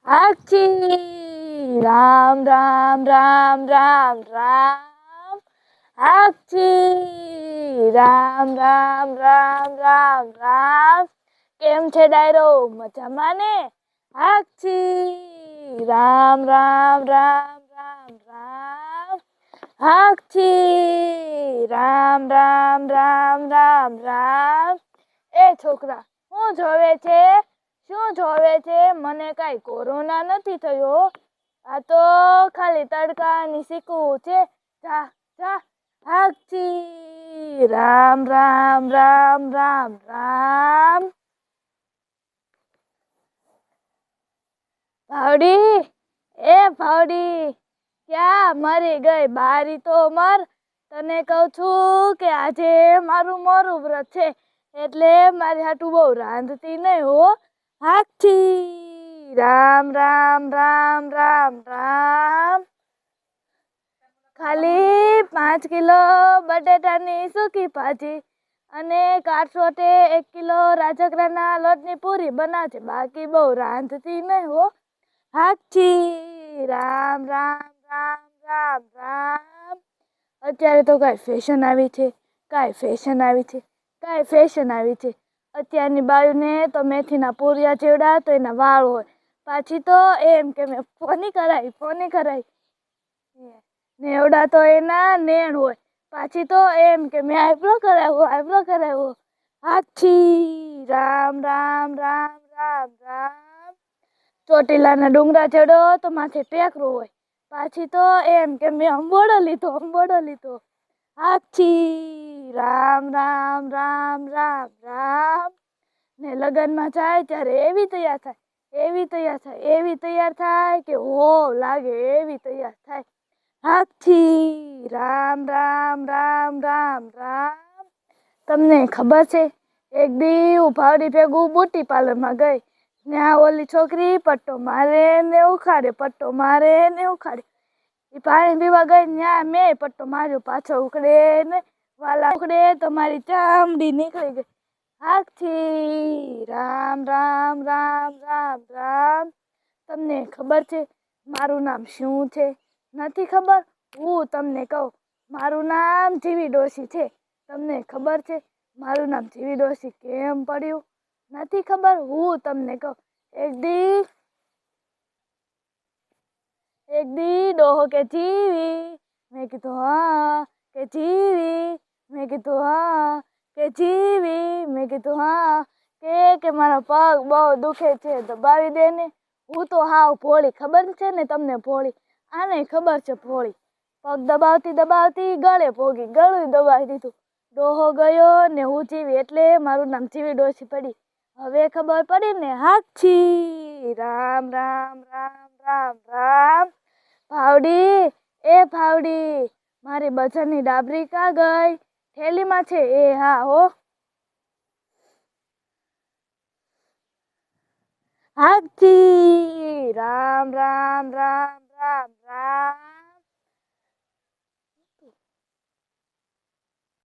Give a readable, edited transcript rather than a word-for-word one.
હાક્ષી રામ રામ રામ રામ રામ. હાક્ષી રામ રામ રામ રામ રામ. કેમ છે ડાયરો, મજામાં ને? હાક્ષી રામ રામ રામ રામ રામ. હાક્ષી રામ રામ રામ રામ રામ. એ છોકરા, શું જોવે છે? શું જોવે છે? મને કાંઈ કોરોના નથી થયો. આ તો ખાલી તડકાની શીખવું છે. જા જા. હાક્ષી રામ રામ રામ રામ રામ. ભાવડી, એ ભાવડી, ક્યાં મરી ગઈ? બારી તો મર. તને કહું છું કે આજે મારું મોરું વ્રત છે, એટલે મારી હાટું બહુ રાંધતી નહીં હો. હાક્ષી રામ રામ રામ રામ રામ. ખાલી 5 કિલો બટેટાની સૂકી ભાજી અને કાઠોટે 1 કિલો રાજગરાના લોટની પૂરી બનાવજે. બાકી બહુ રાંધતી નહીં હો. હાક્ષી રામ રામ રામ રામ રામ. અત્યારે તો કાંઈ ફેશન આવી છે, કાંઈ ફેશન આવી છે, કાંઈ ફેશન આવી છે. અત્યારની બાયુને તો મેથીના પૂરિયા જેવડા તો એના વાળ હોય. પાછી તો એમ કે મેં ફોની કરાવી ને એવડા તો એના નેણ હોય. પાછી તો એમ કે મેં આઈબ્રો કરાવ્યો. હાક્ષી રામ રામ રામ રામ રામ. ચોટીલાના ડુંગરા ચડો તો માથે ટેકરો હોય. પાછી તો એમ કે મેં અંબોડો લીધો. હાક્ષી રામ રામ રામ રામ રામ. ને લગ્નમાં જાય ત્યારે એવી તૈયાર થાય કે હો લાગે એવી તૈયાર થાય. હાક્ષી રામ રામ રામ રામ રામ. તમને ખબર છે, એક દી હું ભાવડી ભેગું બ્યુટી પાર્લરમાં ગઈ. ત્યાં ઓલી છોકરી પટ્ટો મારે ને ઉખાડે. એ પાણી પીવા ગઈ, ત્યાં મેં પટ્ટો માર્યો. પાછો ઉખડે ને વાલા ઉખડે તો મારી ચામડી નીકળી ગઈ. હાક્ષી રામ રામ રામ રામ રામ. તમને ખબર છે મારું નામ શું છે? નથી ખબર? હું તમને કહું, મારું નામ જીવી ડોશી છે. તમને ખબર છે મારું નામ જીવી ડોશી કેમ પડ્યું? નથી ખબર? હું તમને કહું. એક દી ડોહો કે જીવી, મેં કીધું હા. કે જીવી, મેં કીધું હા. કે જીવી, મેં કીધું હા. કે મારો પગ બહુ દુખે છે, દબાવી દે ને. હું તો હાવ ભોળી, ખબર છે ને તમને ભોળી? આને ખબર છે ભોળી. પગ દબાવતી ગળે પોગી, ગળું દબાવી દીધું. ડોહો ગયો ને હું જીવી, એટલે મારું નામ જીવી ડોશી પડી. હવે ખબર પડી ને? હાક્ષી રામ રામ રામ રામ રામ. ભાવડી, એ ભાવડી, મારી બજારની ડાબરી કા ગઈ? થેલીમાં છે? એ હા હો. હાક્ષી રામ રામ રામ રામ